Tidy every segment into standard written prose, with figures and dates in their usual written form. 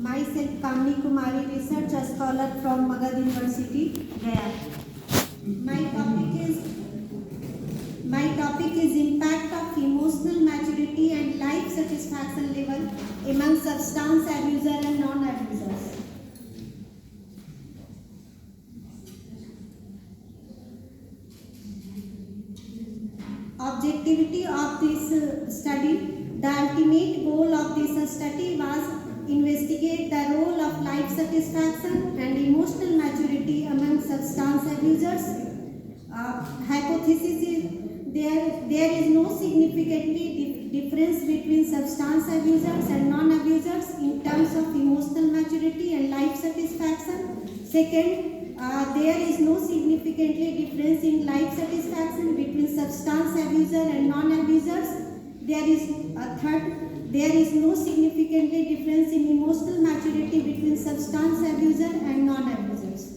Myself Kamini Kumari, research scholar from Magad University, Gaya. My topic is impact of emotional maturity and life satisfaction level among substance abuser and non-abusers. Objectivity of this study. The ultimate goal of this study was investigate the role of life satisfaction and emotional maturity among substance abusers. Hypothesis is there is no significantly difference between substance abusers and non-abusers in terms of emotional maturity and life satisfaction. Second, there is no significantly difference in life satisfaction between substance abuser and non-abusers. There is no significantly difference in emotional maturity between substance abuser and non-abusers.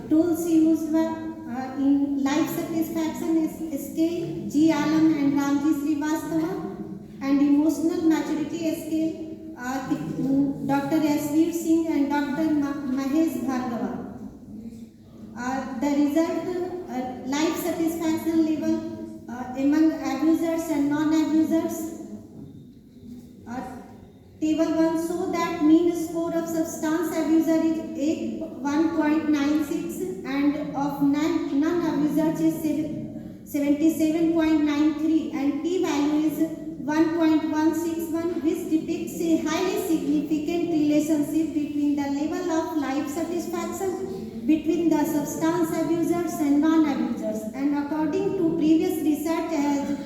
Tools used in life satisfaction scale, G. Alam and Ramji Srivastava, and emotional maturity scale, Dr. Yasveer Singh and Dr. Mahesh Bhargava. The result, life satisfaction level among abusers and non-abusers. Table 1 show that mean score of substance abuser is 1.96 and of non-abusers is 77.93 and p-value is 1.161, which depicts a highly significant relationship between the level of life satisfaction between the substance abusers and non-abusers, and according to previous research has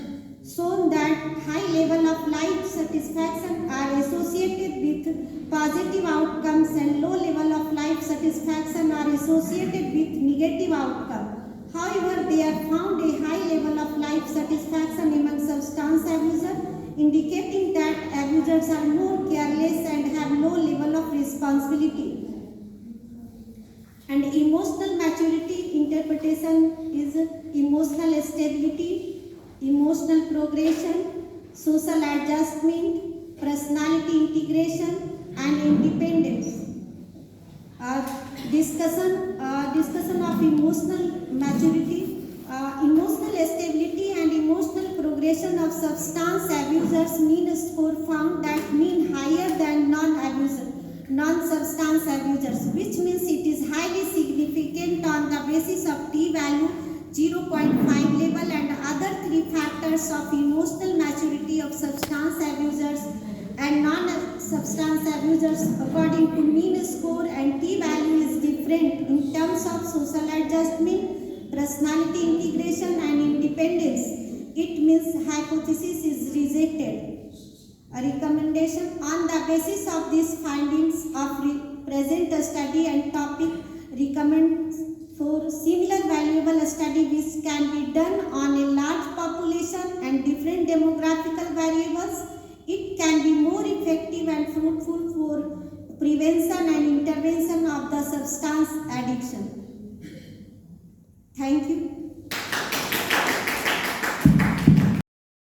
shown that high level of life satisfaction are associated with positive outcomes and low level of life satisfaction are associated with negative outcome. However, they have found a high level of life satisfaction among substance abusers, indicating that abusers are more careless and have low level of responsibility. And emotional maturity interpretation is emotional stability, emotional progression, social adjustment, personality integration, and independence. Discussion of emotional maturity, emotional stability and emotional progression of substance abusers mean score found that mean higher than non-substance abusers, which means it is highly significant on the basis of t-value 0.5 level and other three factors of emotional maturity of substance abusers and non-substance abusers according to mean score and t-value is different in terms of social adjustment, personality integration and independence. It means hypothesis is rejected. A recommendation on the basis of these findings of present study and topic recommend for similar valuable study which can be done on a large population and different demographical variables. It can be more effective and fruitful for prevention and intervention of the substance addiction. Thank you.